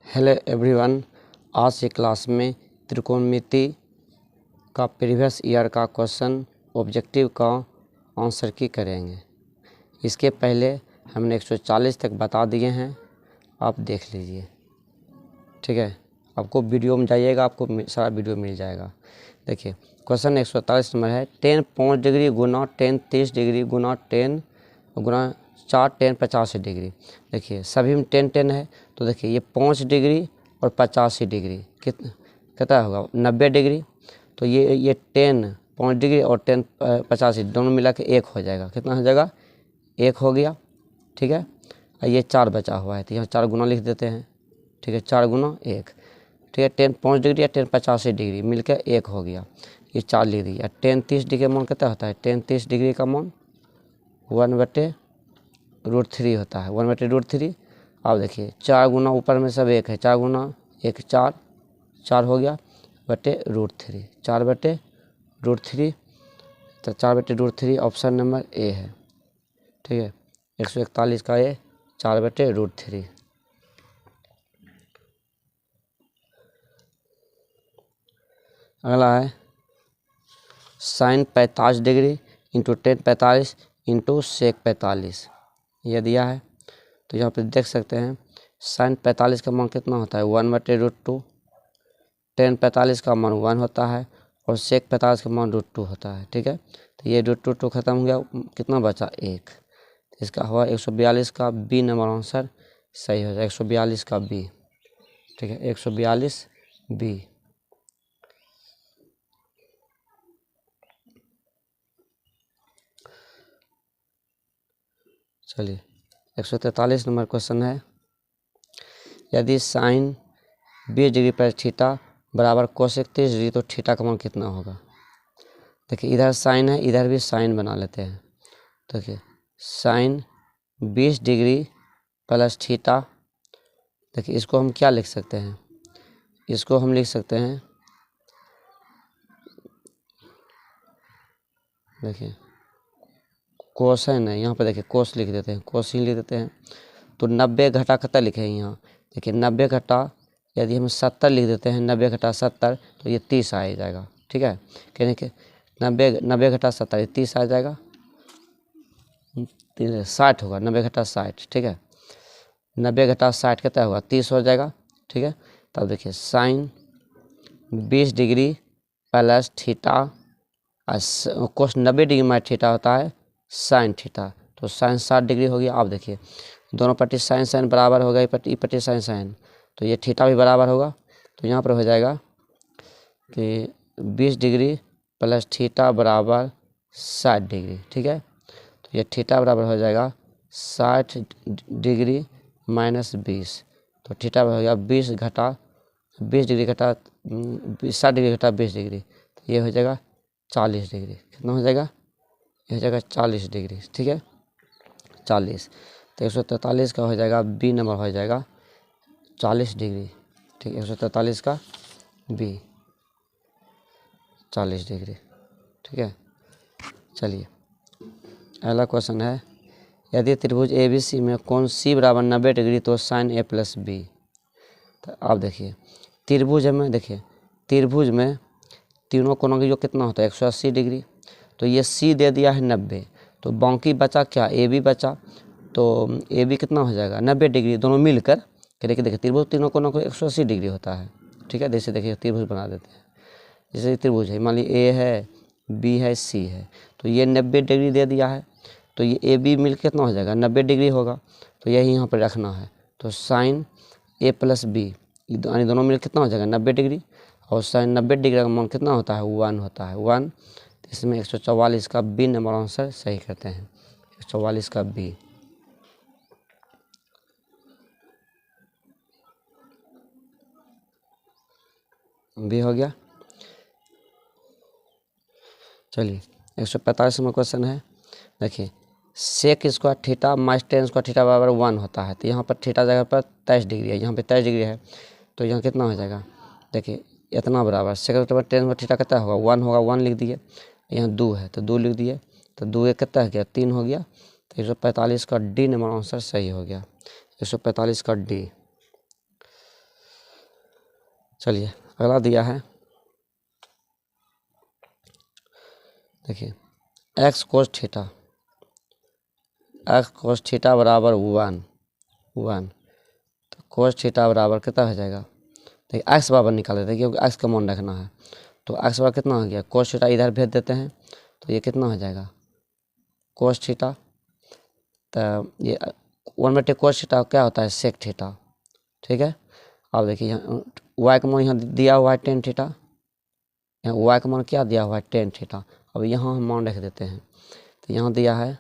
Hello everyone, आज की class में त्रिकोणमिति का प्रीवियस ईयर का क्वेश्चन ऑब्जेक्टिव का आंसर की करेंगे। इसके पहले हमने 140 तक बता दिए हैं, आप देख लीजिए। ठीक है, आपको वीडियो में जाइएगा, आपको सारा वीडियो मिल जाएगा। देखिए क्वेश्चन 143 नंबर है। 10 5 डिग्री गुना 10 30 डिग्री गुना 10 गुना 4 10 85 डिग्री। देखिए सभी में 10 10 है, तो देखिए ये 5 डिग्री और 85 डिग्री कितना होगा 90 डिग्री। तो ये 10 5 डिग्री और 10 85 दोनों मिला के 1 हो जाएगा। कितना हो जाएगा 1 हो गया। ठीक है, और ये 4 बचा हुआ है, तो यहाँ 4 गुना लिख देते हैं। ठीक है, 4 गुना 1। ठीक है, 10 5 डिग्री या 10 85 डिग्री मिलकर 1 हो गया, ये 4 लिख दिया। 10 30 डिग्री का मान कितना होता है, 10 30 डिग्री का मान 1/√3 होता है, 1/√3। अब देखिए 4 गुना ऊपर में सब 1 है, 4 गुना 1 4 हो गया /√3, 4/√3। तो 4/√3 ऑप्शन नंबर ए है। ठीक है, 141 का ये 4/√3। अगला है sine 45 degree into 10 45 into sec 45, यह दिया है। तो यहाँ पे देख सकते हैं साइन 45 का मान कितना होता है 1/√2, 10 45 का मान 1 होता है और सेक 45 का मान √2 होता है। ठीक है, तो ये √2 खत्म हो गया, कितना बचा 1। तो इसका हुआ 142 का बी नंबर आंसर सही हो जाए, 142 का बी। ठीक है, 142 बी। चलिए 143 नंबर क्वेश्चन है। यदि साइन 20 डिग्री पर थीटा बराबर कोसेक 30 डिग्री, तो थीटा का मान कितना होगा। देखिए इधर साइन है, इधर भी साइन बना लेते हैं। देखिए साइन 20 डिग्री प्लस थीटा, देखिए इसको हम क्या लिख सकते हैं, इसको हम लिख सकते हैं, देखिए कोसाइन है, यहाँ पर देखिए कोस लिख देते हैं, कोसिन लिख देते हैं। तो 90 घटा कितना लिखे हैं यहाँ, देखिए 90 घटा यदि हम 70 लिख देते हैं, 90 घटा 70 तो ये 30 आ जाएगा। ठीक है, कहने के 90 घटा 70 ये 30 आ जाएगा, 60 होगा, 90 घटा 60। ठीक है, 90 घटा 60 कितना होगा 30 हो जाएगा। ठीक है, तब देखिए sine 20 degree plus theta cos 90 degree में थीटा होता है साइन थीटा, तो साइन 60 डिग्री हो गया। आप देखिए दोनों पट्टी साइन साइन बराबर होगा, ये पट्टी साइन साइन, तो ये थीटा भी बराबर होगा। तो यहाँ पर हो जाएगा कि 20 डिग्री प्लस थीटा बराबर 60 डिग्री। ठीक है, तो ये थीटा बराबर हो जाएगा 60 डिग्री माइनस 20, तो थीटा हो गया 20 डिग्री घटा 60 डिग्री घटा 20 डिग्री, तो ये हो जाएगा 40 डिग्री। कितना हो जाएगा, ये हो जाएगा 40 डिग्री। ठीक है, 40। तो 143 का हो जाएगा बी नंबर हो जाएगा 40 डिग्री। ठीक है, 143 का बी 40 डिग्री। ठीक है, चलिए अगला क्वेश्चन है। यदि त्रिभुज ए बी सी में कोण सी बराबर 90 डिग्री, तो साइन ए प्लस बी। तो आप देखिए त्रिभुज में, देखिए त्रिभुज में तीनों कोणों की जो कितना होता है 180 डिग्री, तो ये सी दे दिया है 90, तो बाकी बचा क्या ए बी बचा, तो ए बी कितना हो जाएगा 90 डिग्री दोनों मिलकर। देखिए त्रिभुज तीनों कोणों को 180 डिग्री होता है। ठीक है, जैसे देखिए त्रिभुज बना देते हैं, जैसे त्रिभुज है, मान लीजिए ए है बी है सी है, तो ये 90 डिग्री दे दिया है, तो ये ए बी मिल कितना हो जाएगा 90 डिग्री होगा, तो यही यहाँ पर रखना है। तो साइन ए प्लस बी यानी दोनों मिल कितना हो जाएगा 90 डिग्री, और साइन 90 डिग्री का मान कितना होता है 1 होता है 1। तो इसमें 144 का बी नंबर आंसर सही करते हैं, 144 का बी। बी हो गया। चलिए 145 नंबर क्वेश्चन है। देखिए sec square theta minus tan square theta बराबर 1 होता है, तो यहाँ पर थीटा जगह पर 23 डिग्री है, यहाँ पे 23 डिग्री है, तो यहाँ कितना हो जाएगा, देखिए इतना बराबर सेक बराबर टेन में थीटा कितना होगा 1 होगा, 1 लिख दिए। यहाँ 2 है तो 2 लिख दिए, तो 2 एक कितना हो गया 3 हो गया। तो 145 का डी नंबर आंसर सही हो गया, 145 का डी। चलिए अगला दिया है, देखिए x cos theta, x cos theta बराबर 1 तो कोस थीटा बराबर कितना हो जाएगा, देखिए एक्स बराबर निकाल देते हैं क्योंकि एक्स का मान रखना है। तो एक्स बराबर कितना हो गया, कोस थीटा इधर भेज देते हैं तो ये कितना हो जाएगा कोस थीटा, तो ये 1/2 कोस थीटा क्या होता है सेक थीटा, ठीक है। अब देखिए यहाँ वाई का मान यहाँ दिया हुआ है टेन थीटा, यहाँ वाई का मान क्या दिया हुआ है टेन थीटा। अब यहाँ हम मान रख देते हैं तो यहाँ दिया है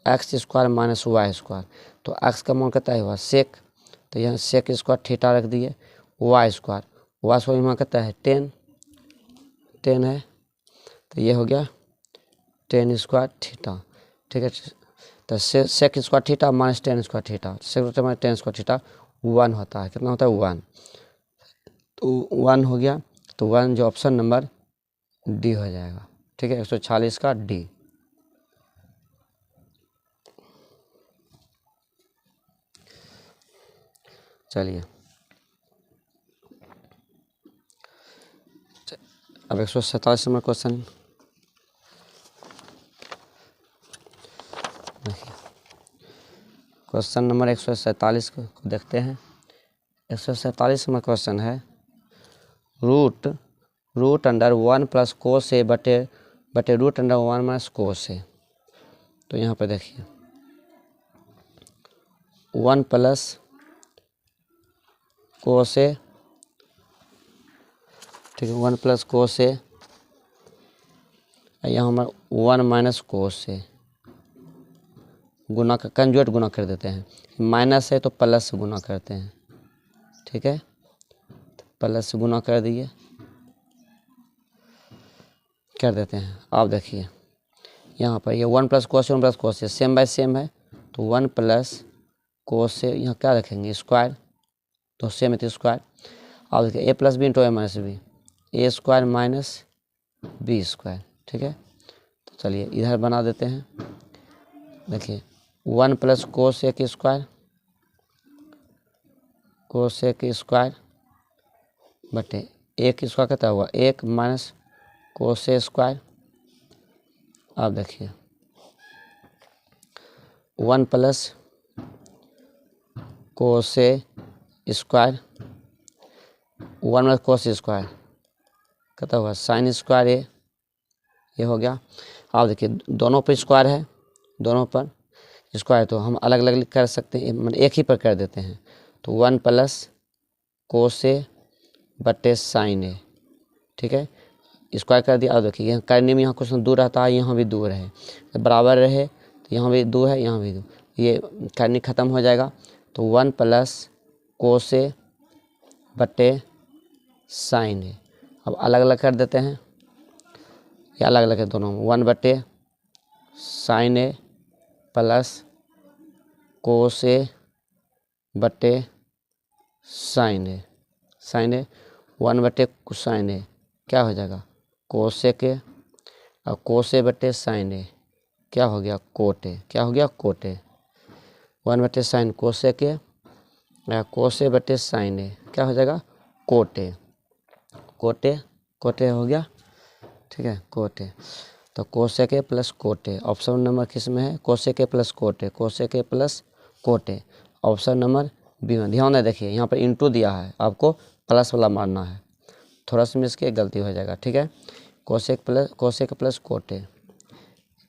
x square minus y square, तो एक्स का मान कितना हुआ सेक, तो यहाँ सेक स्क्वायर थीटा रख दिए, वाई स्क्वायर यहाँ कितना है 10 है, तो ये हो गया 10 स्क्वायर थीटा, ठीक है। तो sec square theta minus 10 square theta, sec minus 10 square theta 1 होता है, कितना होता है 1, तो 1 हो गया, तो 1 जो ऑप्शन नंबर डी हो जाएगा, ठीक है 146 का डी। चलिए अब 147 नंबर क्वेश्चन, क्वेश्चन नंबर 147 को देखते हैं। 147 नंबर क्वेश्चन है रूट अंडर 1 प्लस कोस ए बटे रूट अंडर 1 माइनस कोस ए। तो यहाँ पे देखिए 1 प्लस कोस ए, ठीक है 1 प्लस कोस ए, यहाँ हमारा 1 माइनस कोस ए, गुना का कंजुगेट गुना कर देते हैं, माइनस है तो प्लस से गुना करते हैं, ठीक है प्लस से गुना कर दिए कर देते हैं। आप देखिए यहाँ पर ये 1 प्लस कोस 1 प्लस कोस से सेम बाय सेम है, तो 1 प्लस कोस से यहाँ क्या रखेंगे स्क्वायर, तो सेम है तो स्क्वायर। आप देखिए ए प्लस बी इंटू ए माइनस बी, ए स्क्वायर माइनस बी स्क्वायर, ठीक है। तो चलिए इधर बना देते हैं, देखिए 1 प्लस कोस ए की स्क्वायर बटे एक स्क्वायर कितना हुआ 1 माइनस कोस ए स्क्वायर। आप देखिए 1 प्लस कोस ए स्क्वायर 1 प्लस कोस स्क्वायर कितना हुआ साइन स्क्वायर ए, ये हो गया। आप देखिए दोनों पर स्क्वायर है, दोनों पर स्क्वायर तो हम अलग अलग कर सकते हैं, मतलब एक ही पर कर देते हैं। तो 1 प्लस कोस ए बटे साइन ए, ठीक है स्क्वायर कर दिया। अब देखिए यहाँ करने में यहाँ कुछ दूर रहता है, यहाँ भी दूर है, तो बराबर रहे तो यहाँ भी 2 है यहाँ भी 2, ये करनी ख़त्म हो जाएगा। तो 1 प्लस कोस ए बटे साइन ए, अब अलग अलग कर देते हैं, ये अलग अलग है दोनों, 1 बटे साइन ए प्लस कोस ए बटे साइन ए 1 बटे साइन ए क्या हो जाएगा कोसे के, और कोसे बटे साइन ए क्या हो गया कोटे, क्या हो गया कोटे। 1 बटे साइन कोसे के, कोसे बटे साइन ए क्या हो जाएगा कोटे हो गया, ठीक है कोटे। तो कोसे के प्लस कोटे, ऑप्शन नंबर किस में है कोसे के प्लस कोटे, ऑप्शन नंबर बी में। ध्यान दें देखिए यहाँ पर इंटू दिया है, आपको प्लस वाला मारना है, थोड़ा सा मिस के गलती हो जाएगा, ठीक है कोसे के प्लस कोटे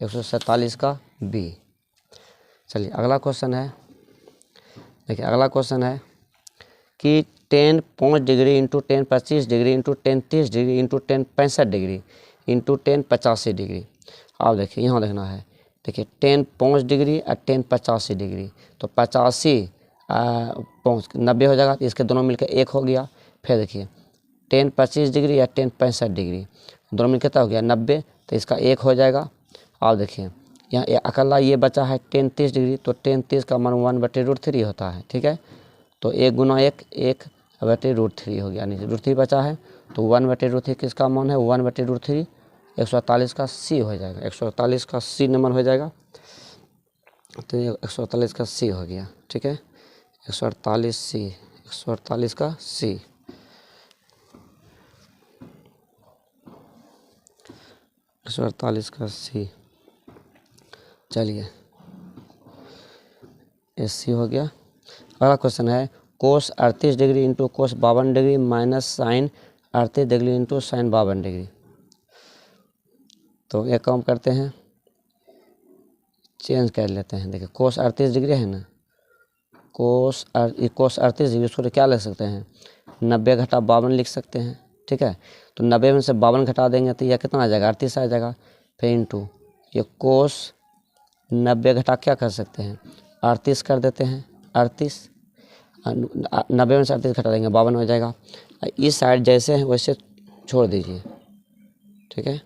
147 का बी। चलिए अगला क्वेश्चन है, देखिए अगला क्वेश्चन है कि 10 5 degree into 10 25 degree into 10 30 degree into 10 65 degree into 10 85 degree. आप देखिए यहाँ देखना है, देखिए 10 5 डिग्री और 10 85 डिग्री, तो 85 5 90 हो जाएगा, तो इसके दोनों मिलकर 1 हो गया। फिर देखिए 10 25 डिग्री या 10 65 डिग्री दोनों मिलकर कितना हो गया 90, तो इसका 1 हो जाएगा। आप देखिए यहाँ अकेला ये बचा है 10 30 डिग्री, तो 10 30 का मान 1/√3 होता है, ठीक है। तो 1 गुना 1/√3 हो गया, यानी √3 बचा है, तो 1/√3 किसका मान है 1/√3 148 का सी हो जाएगा, 148 का सी नंबर हो जाएगा। तो ये 148 का सी हो गया, ठीक है 148 का सी। 148 का सी। चलिए AC हो गया। अगला क्वेश्चन है cos 38 degree into cos 52 degree minus sine 38 degree into sine 52 degree. तो एक काम करते हैं, चेंज कर लेते हैं। देखिए कोस 38 डिग्री है ना, कोस 38 डिग्री, उसको क्या लिख सकते हैं 90 घटा 52 लिख सकते हैं। ठीक है, तो 90 में से 52 घटा देंगे तो यह कितना आ जाएगा 38 आ जाएगा। फिर इंटू ये कोस 90 घटा क्या कर सकते हैं 38 कर देते हैं। 38 90 में से 38 घटा देंगे 52 हो जाएगा। इस साइड जैसे है वैसे छोड़ दीजिए। ठीक है,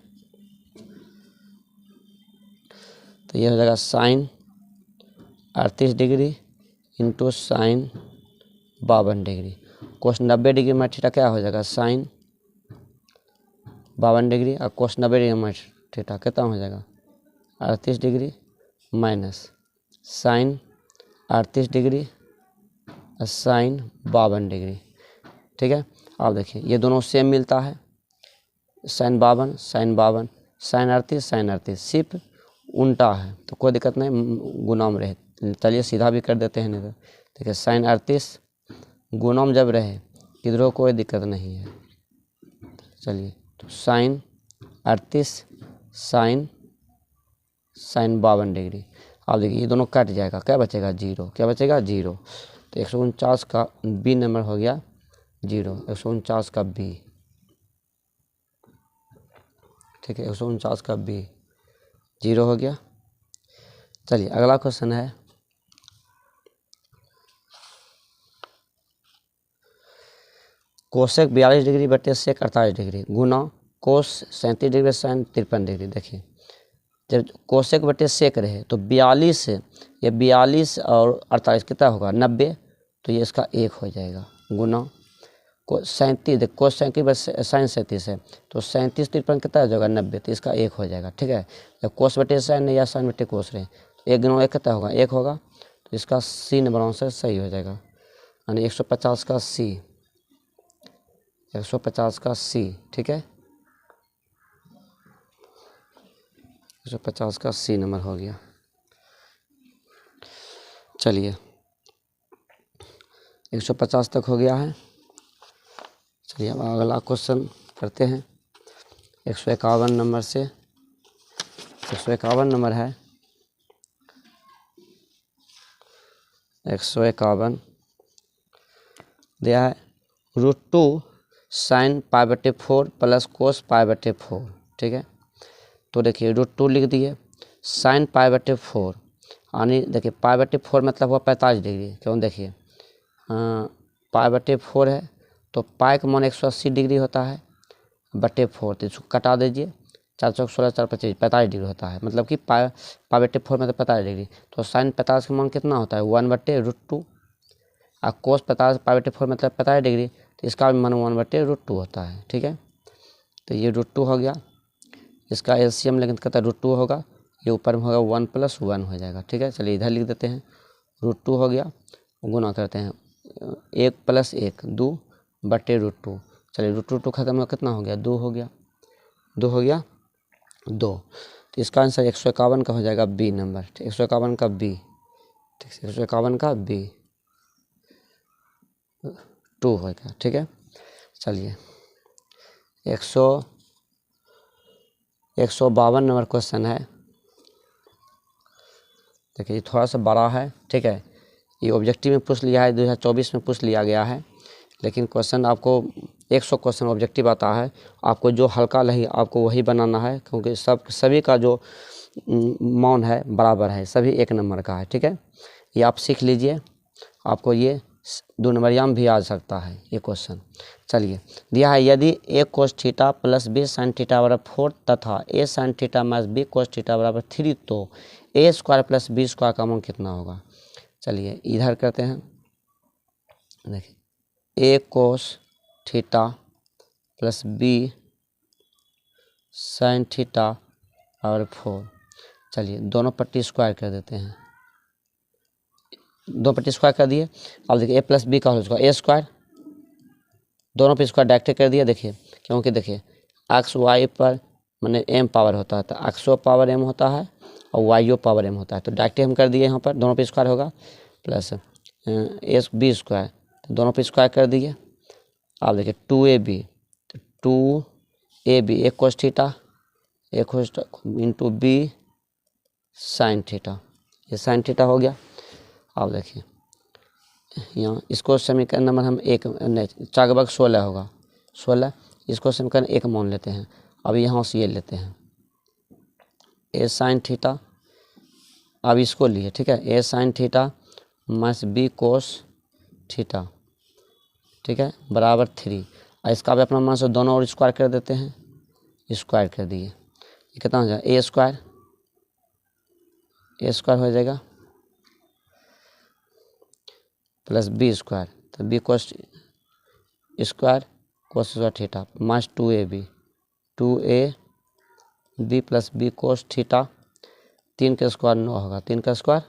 तो ये हो जाएगा sine 38 degree into sine 52 degree. Cos 90 degree में थीटा क्या हो जाएगा साइन 52 डिग्री, और कोस 90 डिग्री में थीटा कितना हो जाएगा 38 डिग्री माइनस साइन 38 डिग्री और साइन 52 डिग्री। ठीक है, अब देखिए ये दोनों सेम मिलता है, साइन 52 साइन 52 साइन 38 साइन 38, सिर्फ उल्टा है तो कोई दिक्कत नहीं, गुना में रहे। चलिए सीधा भी कर देते हैं, नहीं तो देखिए साइन 38 गुना में जब रहे किधरों कोई दिक्कत नहीं है। चलिए तो साइन 38 साइन 52 डिग्री। अब देखिए ये दोनों कट जाएगा, क्या बचेगा 0, क्या बचेगा 0। तो 149 का बी नंबर हो गया 0, 149 का बी। ठीक है, 149 का बी 0 हो गया। चलिए अगला क्वेश्चन है कोसेक 42 डिग्री बटे सेक 48 डिग्री गुना कोस 37 डिग्री साइन 53 डिग्री। देखिए जब कोसेक बटे सेक रहे तो 42 ये 42 और 48 कितना होगा 90, तो ये इसका 1 हो जाएगा गुना को 37 कोस 37 बस साइन 37 है तो 37 53 कितना हो जाएगा 90, तो इसका 1 हो जाएगा। ठीक है, जब कोस बटे साइन या साइन बटे कोस रहे तो 1 गुना 1 कितना होगा 1 होगा, तो इसका सी नंबर आंसर सही हो जाएगा। यानी 150 का सी, 150 का सी। ठीक है, 150 का सी नंबर हो गया। चलिए 150 तक हो गया है। चलिए अब अगला क्वेश्चन करते हैं 151 नंबर से। 151 नंबर है 151 दिया है √2 साइन π/4 प्लस कोस π/4। ठीक है, तो देखिए √2 लिख दिए साइन π/4, यानी देखिए π/4 मतलब हुआ 45 डिग्री। क्यों, देखिए π/4 है तो पाई का मान 180 डिग्री होता है बटे 4, तो इसको कटा दीजिए 4 चौक 16 4 25 45 डिग्री होता है, मतलब कि π/4 मतलब 45 डिग्री। तो साइन 45 का मान कितना होता है 1/√2, और कोस 45 π/4 मतलब 45 डिग्री, तो इसका भी मान 1/√2 होता है। ठीक है, तो ये √2 हो गया, इसका एलसीएम लेकिन कहता है √2 होगा, ये ऊपर में होगा 1 + 1 हो जाएगा। ठीक है, चलिए इधर लिख देते हैं √2 हो गया, गुना करते हैं 1 + 1 2/√2। चलिए √2 खत्म हो कितना हो गया 2 हो गया, 2 हो गया 2, तो इसका आंसर 151 का हो जाएगा बी नंबर। 151 का बी। ठीक है, 151 का बी 2 हो गया। ठीक है, चलिए 152 नंबर क्वेश्चन है। देखिए थोड़ा सा बड़ा है। ठीक है, ये ऑब्जेक्टिव में पूछ लिया है, 2024 में पूछ लिया गया है, लेकिन क्वेश्चन आपको 100 क्वेश्चन ऑब्जेक्टिव आता है, आपको जो हल्का लगे आपको वही बनाना है, क्योंकि सभी का जो मान है बराबर है, सभी 1 नंबर का है। ठीक है, ये आप सीख लीजिए, आपको ये 2 नंबरिया में भी आ सकता है ये क्वेश्चन। चलिए दिया है यदि a cos theta plus b sin theta बराबर 4 तथा a sin theta minus b cos theta बराबर 3, तो a² + b² का मान कितना होगा। चलिए इधर करते हैं, देखिए a cos theta plus b sin theta बराबर 4। चलिए दोनों पट्टी स्क्वायर कर देते हैं, 2 पट्टी स्क्वायर कर दिए। अब देखिए a + b का होल स्क्वायर a², दोनों पे स्क्वायर डायरेक्ट कर दिया। देखिए क्योंकि देखिए x y पर मैंने m पावर होता है, तो x पावर m होता है और y पावर m होता है। तो डायरेक्ट हम कर दिए यहाँ पर, दोनों पे स्क्वायर होगा, प्लस b स्क्वायर, तो दोनों पे स्क्वायर कर दिए। आप देखिए 2ab, तो 2ab एक cos theta into b sine theta, ये साइन थीटा हो गया। आप देखिए यहाँ इसको समीकरण नंबर हम 1 4 के भाग 16 होगा, 16, इसको समीकरण 1 मान लेते हैं। अब यहाँ से ये लेते हैं a साइन थीटा, अब इसको लिए, ठीक है, a sine theta minus b cos theta, ठीक है, बराबर 3। और इसका भी अपना मान से दोनों और स्क्वायर कर देते हैं, स्क्वायर कर दिए, ये कितना हो जाएगा, a स्क्वायर हो जाएगा प्लस b स्क्वायर, तो b cos square cos square theta minus 2ab plus b cos theta, 3 का स्क्वायर 9 होगा, 3 का स्क्वायर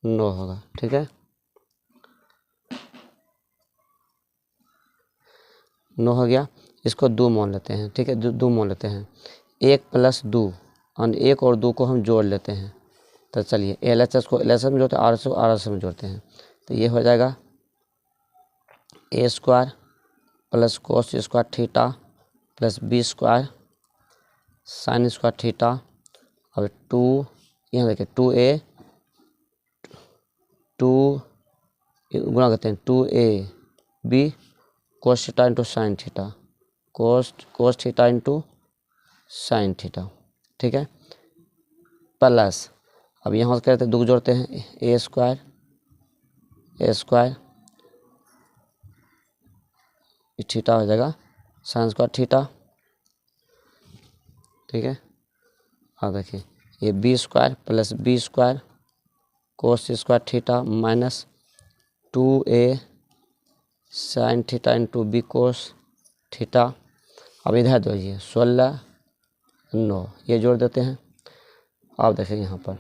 9 होगा, ठीक है, 9 हो गया। इसको 2 मान लेते हैं, ठीक है, 2 मान लेते हैं, 1 प्लस 2 और 1 और 2 को हम जोड़ लेते हैं। तो चलिए LHS को LHS में जोड़ते हैं, RHS को RHS में जोड़ते हैं, तो ये हो जाएगा a square plus cos square theta plus b square sine square theta, और 2 यहाँ देखिए 2a 2 गुणा करते हैं 2ab cos theta into sine theta, cos theta into sine theta, ठीक है, प्लस अब यहाँ से करते हैं 2 जोड़ते हैं a स्क्वायर थीटा हो जाएगा साइन स्क्वायर थीटा, ठीक है। अब देखिए ये b square plus b square cos square theta minus 2a sine theta into b cos theta. अब इधर दीजिए 16 9, ये जोड़ देते हैं। आप देखिए यहाँ पर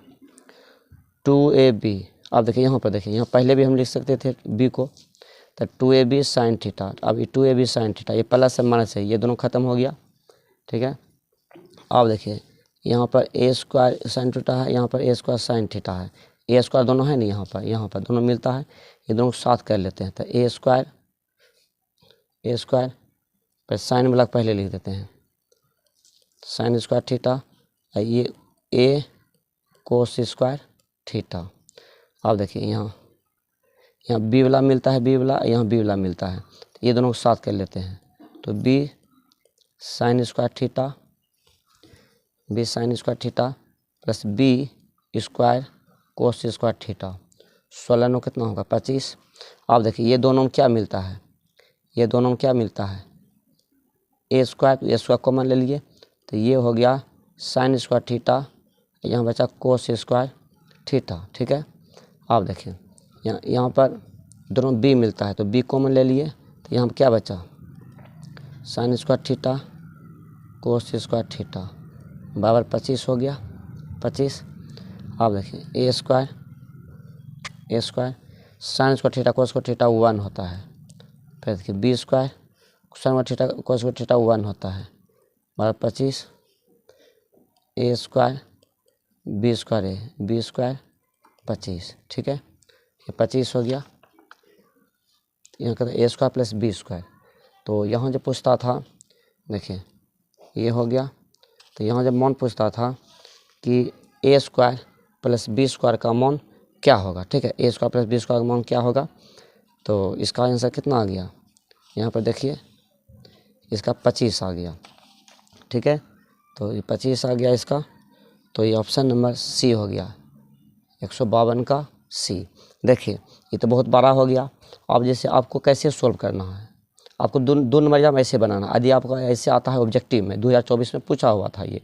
2ab, आप देखिए यहाँ पर, देखिए यहाँ पहले भी हम लिख सकते थे b को, तो 2ab साइन थीटा, अब ये 2ab साइन थीटा, ये प्लस से माइनस है, ये दोनों खत्म हो गया, ठीक है। अब देखिए यहाँ पर a स्क्वायर साइन थीटा है, यहाँ पर a स्क्वायर साइन थीटा है, a स्क्वायर दोनों है नहीं, यहाँ पर दोनों मिलता है, ये दोनों साथ कर लेते हैं, तो a स्क्वायर पर साइन वाला पहले लिख देते हैं, साइन स्क्वायर थीटा, ये a कोस स्क्वायर थीटा। अब देखिए यहाँ b वाला मिलता है, b वाला, यहाँ b वाला मिलता है, तो ये दोनों को साथ कर लेते हैं, तो b sine square theta plus b square cos square theta, 16 9 कितना होगा 25। अब देखिए ये दोनों में क्या मिलता है, a स्क्वायर कॉमन ले लिए, तो ये हो गया साइन स्क्वायर थीटा, यहाँ बचा कोस स्क्वायर थीटा, ठीक है। आप देखिए यहाँ पर दोनों b मिलता है, तो b कॉमन ले लिए, तो यहाँ क्या बचा sine square theta cos square theta बराबर 25 हो गया, 25। आप देखिए a square sine square theta cos square theta 1 होता है, फिर देखिए b square sine theta cos square theta 1 होता है, बराबर 25, a स्क्वायर b स्क्वायर 25, ठीक है, ये 25 हो गया। यहाँ कहते a square plus b square, तो यहाँ जब पूछता था, देखिए ये हो गया, तो यहाँ जब मान पूछता था कि a square plus b square का मान क्या होगा, ठीक है, a square plus b square का मान क्या होगा, तो इसका आंसर कितना आ गया, यहाँ पर देखिए इसका 25 आ गया, ठीक है, तो ये 25 आ गया इसका, तो ये ऑप्शन नंबर सी हो गया, 152 का सी। देखिए ये तो बहुत बड़ा हो गया। अब जैसे आपको कैसे सोल्व करना है, आपको दो नंबर एग्जाम ऐसे बनाना, यदि आपको ऐसे आता है ऑब्जेक्टिव में 2024 में पूछा हुआ था ये।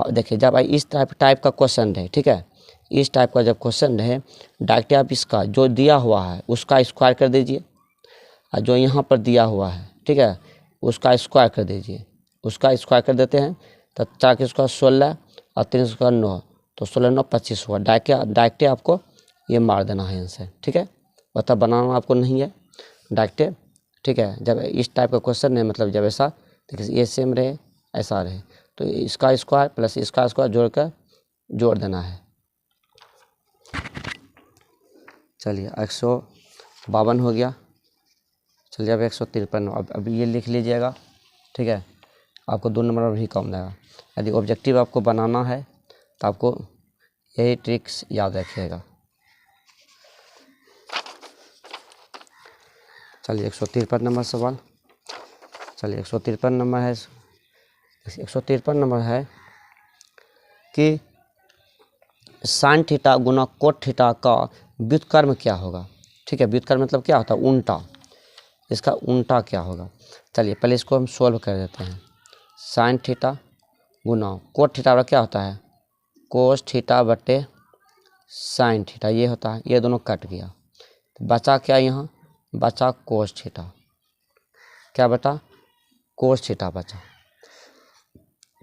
देखिए जब इस टाइप का क्वेश्चन है, ठीक है, इस टाइप का जब क्वेश्चन है, डायरेक्ट आप इसका जो दिया हुआ है उसका स्क्वायर कर दीजिए, और जो यहाँ पर दिया हुआ है, ठीक है, उसका स्क्वायर कर दीजिए, उसका स्क्वायर कर देते हैं, तो 4 के स्क्वायर 16 और 3 स्क्वायर 9, तो 16 9 25 हुआ। डायरेक्ट आपको ये मार देना है आंसर, ठीक है, बता बनाना आपको नहीं है, डायरेक्ट, ठीक है। जब इस टाइप का क्वेश्चन है, मतलब जब ऐसा देखिए ये सेम रहे ऐसा रहे, तो इसका स्क्वायर प्लस इसका स्क्वायर जोड़ देना है। चलिए 152 हो गया। चलिए अब 153, अब ये लिख लीजिएगा, ठीक है। आपको 2 नंबर भी कम देगा। यदि ऑब्जेक्टिव आपको बनाना है तो आपको यही ट्रिक्स याद रखिएगा। चलिए 153 नंबर सवाल। चलिए 153 नंबर है, 153 नंबर है कि साइन थीटा गुना कोट थीटा का व्युत्क्रम क्या होगा। ठीक है, व्युत्क्रम मतलब क्या होता है, उल्टा। इसका उल्टा क्या होगा। चलिए पहले इसको हम सोल्व कर देते हैं। साइन थीटा गुना कोट थीटा वाला क्या होता है, कोस थीटा बटे साइन थीटा, ये होता है। ये दोनों कट गया तो बचा क्या, यहाँ बचा कोस थीटा। क्या बचा, कोस थीटा बचा।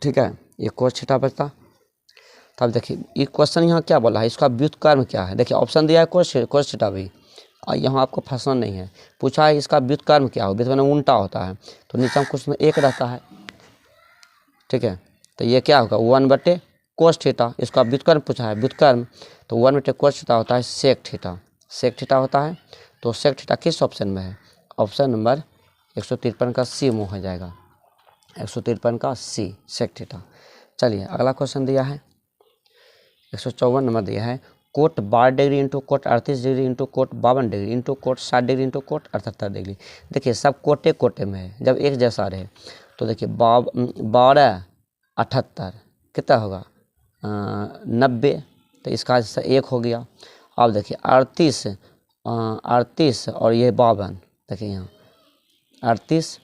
ठीक है, ये कोस थीटा बचता। तब देखिए ये क्वेश्चन यहाँ क्या बोला है, इसका व्युत्क्रम क्या है। देखिए ऑप्शन दिया है कोस थीटा भी, और यहाँ आपको फंसना नहीं है। पूछा है इसका व्युत्क्रम क्या हो, व्युत्क्रम उल्टा होता है तो नीचे में कुछ में एक रहता है। ठीक है, तो ये क्या होगा 1 बटे कोस थीटा। इसका व्युत्क्रम पूछा है, व्युत्क्रम तो 1 बटे कोस थीटा होता है सेक थीटा। सेक थीटा होता है तो सेक थीटा किस ऑप्शन में है, ऑप्शन नंबर 153 का सी में हो जाएगा। 153 का सी सेक थीटा। चलिए अगला क्वेश्चन दिया है 154 नंबर दिया है, cot 12 degree into cot 38 degree into cot 52 degree into cot 60 degree into cot 78 degree. देखिए सब कोटे कोटे में है, जब एक जैसा रहे तो देखिए 12 78 कितना होगा 90, तो इसका एक हो गया। अब देखिए 38 और ये 52, देखिए यहाँ 38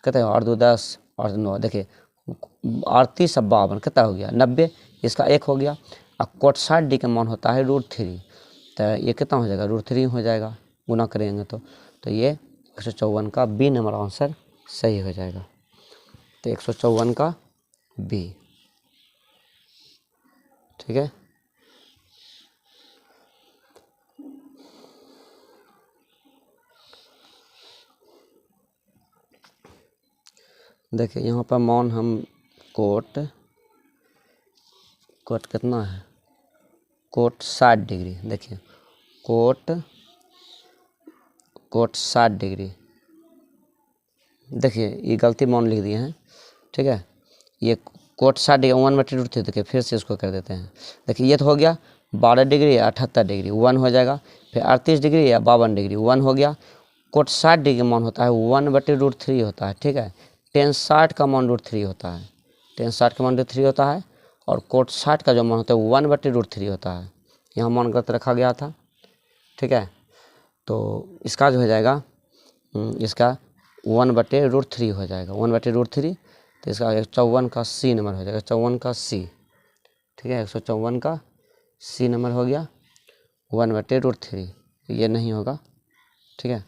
कितना है, और 2 10 और 9, देखिए 38 और 52 कितना हो गया 90, इसका एक हो गया। और कोट 60 डिग्री का मान होता है √3, तो ये कितना हो जाएगा √3 हो जाएगा, गुना करेंगे तो ये 154 का बी नंबर आंसर सही हो जाएगा। तो 154 का बी। ठीक है, देखिए यहाँ पर मान हम कोट कितना है, कोट 60 डिग्री। देखिए कोट 60 डिग्री, देखिए ये गलती मान लिख दिए हैं। ठीक है, ये कोट 60 डिग्री 1 बटे √3, देखिए फिर से इसको कर देते हैं। देखिए ये तो हो गया 12 डिग्री 78 डिग्री 1 हो जाएगा, फिर 38 डिग्री या 52 डिग्री 1 हो गया। कोट 60 डिग्री मान होता है 1 बटे √3 होता है। ठीक है, टेन 60 का मान √3 होता है, टेन 60 का मान √3 होता है, और कोट 60 का जो मान होता है 1 बटे √3 होता है। यहाँ मान गलत रखा गया था। ठीक है, तो इसका जो हो जाएगा इसका 1 बटे √3 हो जाएगा, 1 बटे √3, तो इसका 154 का सी नंबर हो जाएगा, 54 का सी। ठीक है, 154 का सी नंबर हो गया 1 बटे √3, ये नहीं होगा। ठीक है,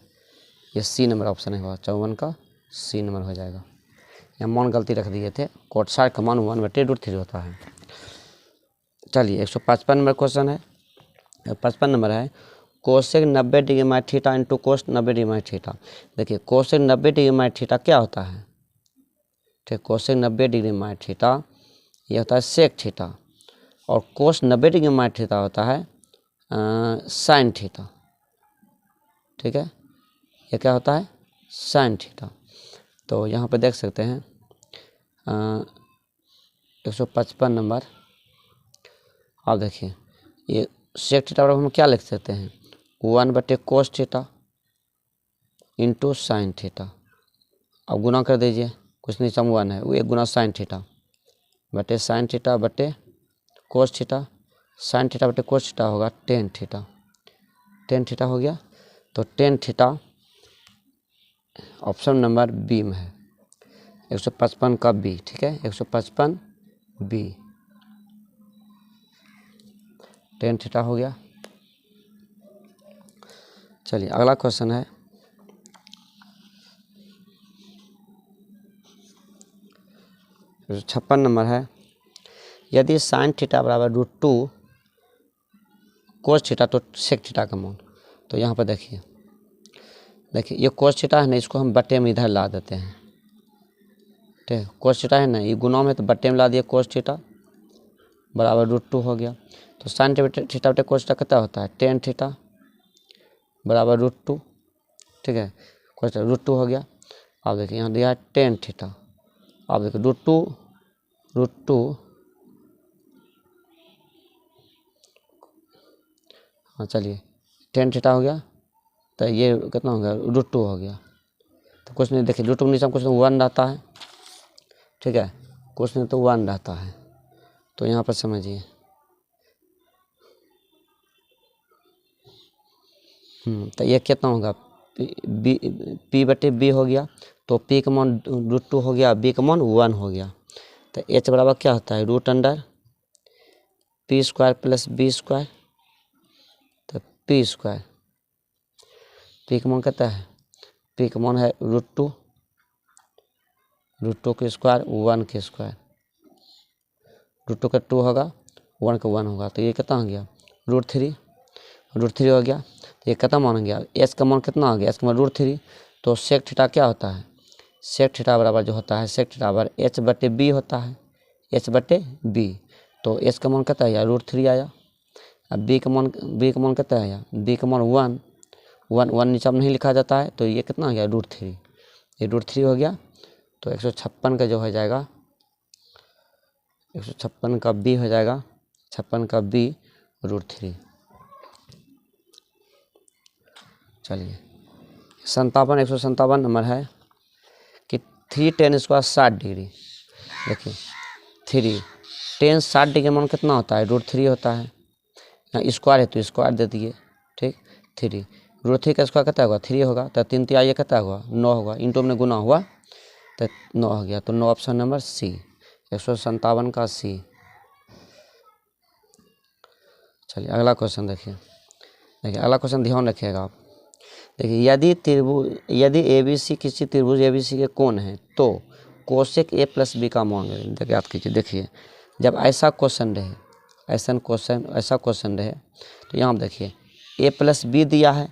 ये सी नंबर ऑप्शन नहीं होगा, 54 का सी नंबर हो जाएगा। यहाँ मान गलती रख दिए थे, कोट 60 का मान 1 बटे √3 होता है। चलिए 155 नंबर क्वेश्चन है, 55 नंबर है, cosec 90 degree minus theta into cos 90 degree minus theta. देखिए कोसेक 90 डिग्री माइनस थीटा क्या होता है, ठीक, कोसेक 90 डिग्री माइनस थीटा ये होता है सेक थीटा, और कोस 90 डिग्री माइनस थीटा होता है साइन थीटा। ठीक है, ये क्या होता है साइन थीटा। तो यहाँ पे देख सकते हैं 155 नंबर। आप देखिए ये सेक थीटा बराबर हम क्या लिख सकते हैं 1 बटे cos theta into sine theta. अब गुना कर दीजिए, कुछ नहीं सम 1 है, वो 1 गुना साइन थीटा बटे साइन थीटा बटे कोस थीटा, साइन थीटा बटे कोस थीटा होगा टेन थीटा, टेन थीटा हो गया। तो tan theta option number B में है, 155 का बी। ठीक है, 155 बी, टेन थीटा हो गया। चलिए अगला क्वेश्चन है 56 नंबर है, यदि साइन थीटा बराबर √2 कोस थीटा तो सेक थीटा का मान। तो यहाँ पर देखिए ये कोस थीटा है ना, इसको हम बटे में इधर ला देते हैं। ठीक है। कोस थीटा है ना, ये गुना में तो बट्टे में ला दिया कोस थीटा बराबर √2 हो गया। तो साइन थीटा बटे कोस थीटा कितना होता है, टेन थीटा बराबर √2। ठीक है, कोस थीटा √2 हो गया। आप देखिए यहाँ दिया है टेन थीटा, आप देखिए √2 हाँ चलिए टेन थीटा हो गया, तो ये कितना हो गया √2 हो गया। तो कुछ नहीं, देखिए √2 नीचे कुछ नहीं 1 रहता है। ठीक है, कुछ नहीं तो 1 रहता है। तो यहाँ पर समझिए तो ये कितना होगा, पी बटे बी हो गया। तो पी का मान √2 हो गया, बी का मान 1 हो गया। तो एच बराबर क्या होता है, √p² + b²। तो p², पी का मान कितना है, पी का मान है √2 के स्क्वायर 1 के स्क्वायर, √2 का 2 होगा, 1 का 1 होगा। तो ये कितना हो गया √3 हो गया। तो ये कितना मान हो गया, एच का मान कितना हो गया, एच का मान √3। तो सेक थीटा क्या होता है, सेक थीटा बराबर जो होता है, सेक थीटा बराबर एच बटे बी होता है, एच बटे बी। तो एच का मान कितना आया √3 आया। अब बी का मान कितना आया, बी का मान 1 नीचे में नहीं लिखा जाता है। तो ये कितना हो गया √3, ये √3 हो गया। तो 156 का जो हो जाएगा, 156 का बी हो जाएगा, 56 का बी √3। चलिए 157 नंबर है कि 3 tan² 60 डिग्री। देखिए 3 tan 60 डिग्री मान कितना होता है, √3 होता है। यहाँ स्क्वायर है तो स्क्वायर दे दिए। ठीक, 3 √3 का स्क्वायर कितना होगा 3 होगा। तो 3 3 आइए कितना होगा 9 होगा, इंटू में गुना हुआ तो 9 हो गया। तो 9 ऑप्शन नंबर सी, 157 का सी। चलिए अगला क्वेश्चन देखिए अगला क्वेश्चन ध्यान रखिएगा आप। देखिए यदि ABC किसी त्रिभुज ABC के कोण है तो कोसेक A + B का मान याद कीजिए। देखिए जब ऐसा क्वेश्चन रहे, ऐसा क्वेश्चन रहे तो यहाँ देखिए A + B दिया है,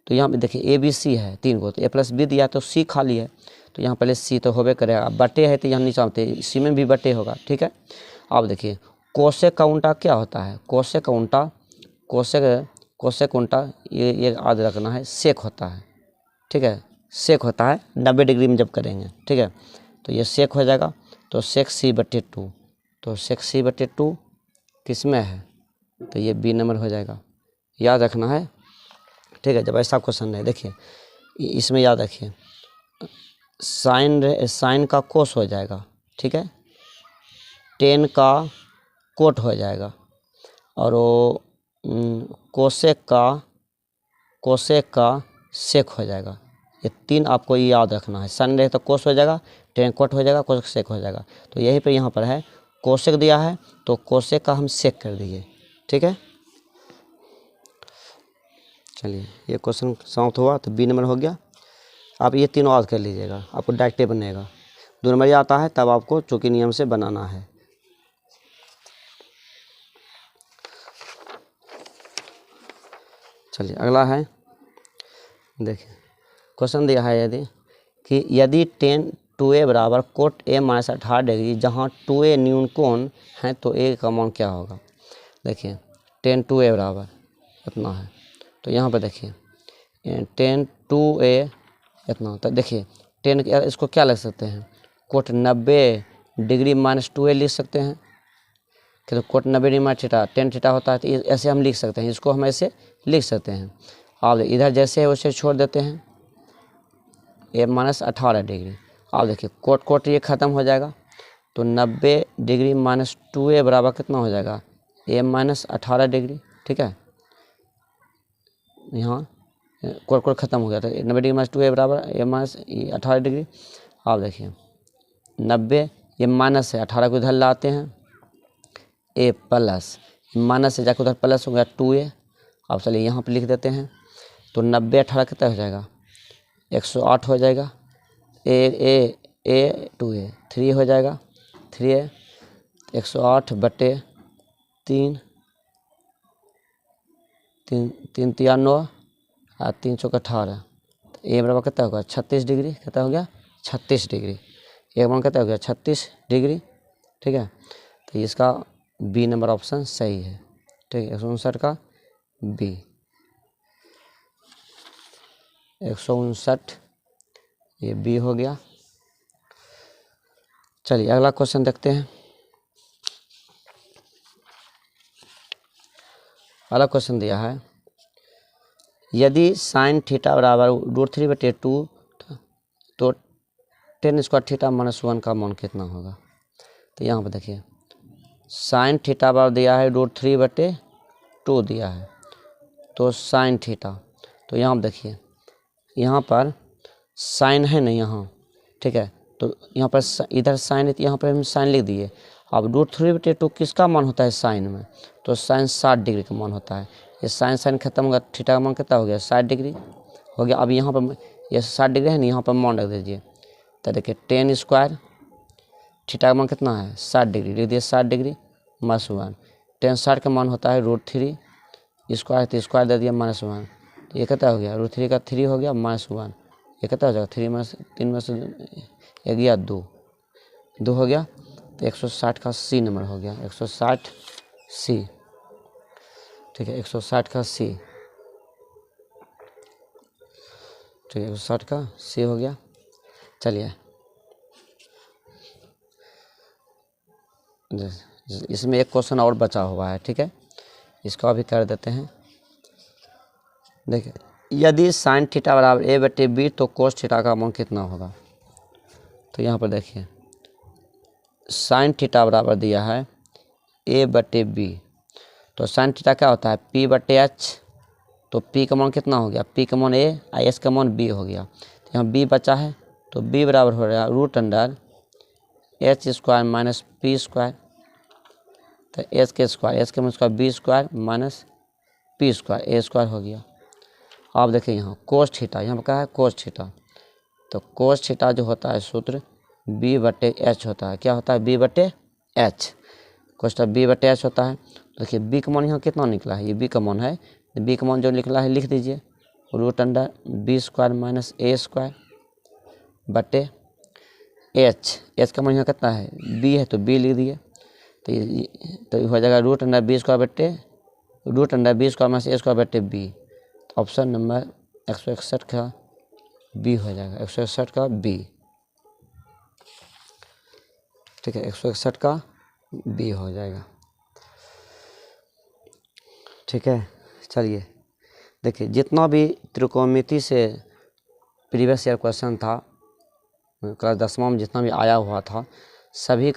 तो यहाँ पे देखिए ABC है 3 को, तो A + B दिया है तो C खाली है। तो यहाँ पहले C तो होबे करेगा, बटे है तो यहाँ नीचे होते C में भी बटे होगा। ठीक है, अब देखिए कोसेक का उल्टा क्या होता है, कोसेक का उल्टा ये याद रखना है, सेक होता है। ठीक है, सेक होता है 90 डिग्री में जब करेंगे। ठीक है, तो ये सेक हो जाएगा। तो सेक C/2, तो सेक C/2 किस में है, तो ये B नंबर हो जाएगा, याद रखना है। ठीक है, जब ऐसा क्वेश्चन है देखिए इसमें याद रखिए साइन का कोस हो जाएगा। ठीक है, टेन का कोट हो जाएगा, और वो कोसेक का सेक हो जाएगा। ये 3 आपको याद रखना है। साइन रहे तो कोस हो जाएगा, टेन कोट हो जाएगा, कोसेक सेक हो जाएगा। तो यही पे यहाँ पर है कोसेक दिया है तो कोसेक का हम सेक कर दिए। ठीक है, चलिए ये क्वेश्चन समाप्त हुआ। तो B नंबर हो गया। आप ये तीनों याद कर लीजिएगा, आपको डायरेक्टे बनेगा। 2 नंबर आता है तब आपको चौकी नियम से बनाना है। चलिए अगला है, देखिए क्वेश्चन दिया है यदि tan 2A बराबर कोट A - 18 डिग्री जहाँ 2A न्यून कोण है तो A का मान क्या होगा। देखिए tan 2A बराबर इतना है, तो यहाँ पर देखिए tan 2A इतना। तो देखिए टेन इसको क्या लिख सकते हैं, कोट 90 डिग्री -2A लिख सकते हैं। तो cot 90 degree minus theta tan theta होता है, तो ऐसे हम लिख सकते हैं, इसको हम ऐसे लिख सकते हैं। आप इधर जैसे है वैसे छोड़ देते हैं A - 18 डिग्री। आप देखिए कोट ये ख़त्म हो जाएगा, तो 90 डिग्री -2A बराबर कितना हो जाएगा A - 18 डिग्री। ठीक है, यहाँ कोट ख़त्म हो गया, तो 90 डिग्री -2A बराबर A - 18 डिग्री। आप देखिए 90 ये माइनस है, 18 को इधर लाते हैं, A प्लस माइनस से जाकर उधर प्लस हो गया 2A। अब चलिए यहाँ पे लिख देते हैं, तो 90 18 कितना हो जाएगा 108 हो जाएगा। A 2A 3 हो जाएगा, 3A 108 बटे 3 3 3 9 और 3 4 18। A बराबर कितना होगा 36 डिग्री, कितना हो गया 36 डिग्री। एक मान कितना हो गया 36 डिग्री। ठीक है, तो इसका बी नंबर ऑप्शन सही है। ठीक है, 159 का बी, 159 ये बी हो गया। चलिए अगला क्वेश्चन देखते हैं। अगला क्वेश्चन दिया है, यदि साइन थीटा बराबर √3/2 तो tan स्क्वायर थीटा -1 का मान कितना होगा। तो यहाँ पर देखिए साइन थीटा बराबर दिया है √3/2 दिया है, तो साइन थीटा, तो यहाँ पर देखिए यहाँ पर साइन है ना यहाँ, ठीक है, तो यहाँ पर इधर साइन है तो यहाँ पर हम साइन लिख दिए। अब √3/2 किसका मान होता है साइन में, तो साइन 60 डिग्री का मान होता है। ये साइन साइन खत्म होगा, थीटा का मान कितना हो गया 60 डिग्री हो गया। अब यहाँ पर ये 60 डिग्री है ना, यहाँ पर मान रख दीजिए। तो देखिए tan स्क्वायर थीटा का मान कितना है 60 डिग्री, लिख दिए 60 डिग्री -1। tan 60 का मान होता है √3 स्क्वायर, तो स्क्वायर दे दिया -1। तो ये कितना हो गया √3 का 3 हो गया -1, ये कितना हो जाएगा 3 में से एक गया 2 हो गया। तो 160 का सी नंबर हो गया, 160 सी। ठीक है, 160 का सी, ठीक है 160 का सी हो गया। चलिए इसमें एक क्वेश्चन और बचा हुआ है, ठीक है, इसका भी कर देते हैं। देखिए यदि साइन थीटा बराबर a/b तो कोस थीटा का मान कितना होगा। तो यहाँ पर देखिए साइन थीटा बराबर दिया है a/b, तो साइन थीटा क्या होता है p/h, तो p का मान कितना हो गया, p का मान a और s का मान b हो गया। तो यहाँ b बचा है, तो b बराबर हो रहा है √h² - p²। तो h के स्क्वायर, h के मान स्क्वायर b² - p² a² हो गया। आप देखिए यहाँ कोस थीटा, यहाँ पर क्या है कोस थीटा, तो कोस थीटा जो होता है सूत्र b/h होता है। क्या होता है b/h, कोस थीटा b/h होता है। देखिए b का मान यहाँ कितना निकला है, ये b का मान है, b का मान जो निकला है लिख दीजिए √b² - a² बटे h, h का मान यहाँ कितना है b है, तो b लिख दिए। तो हो जाएगा √b² बटे √b² - a² बटे b। ऑप्शन नंबर 161 का बी हो जाएगा, 161 का बी। ठीक है, 161 का बी हो जाएगा। ठीक है, चलिए देखिए जितना भी त्रिकोणमिति से प्रीवियस ईयर क्वेश्चन था क्लास 10वां में जितना भी आया हुआ था सभी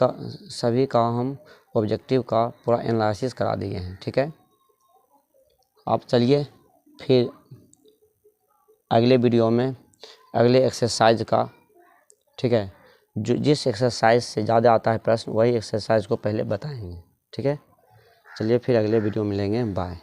का हम ऑब्जेक्टिव का पूरा एनालिसिस करा दिए हैं। ठीक है, आप चलिए फिर अगले वीडियो में अगले एक्सरसाइज का, ठीक है, जो जिस एक्सरसाइज से ज़्यादा आता है प्रश्न वही एक्सरसाइज को पहले बताएंगे। ठीक है, चलिए फिर अगले वीडियो मिलेंगे, बाय।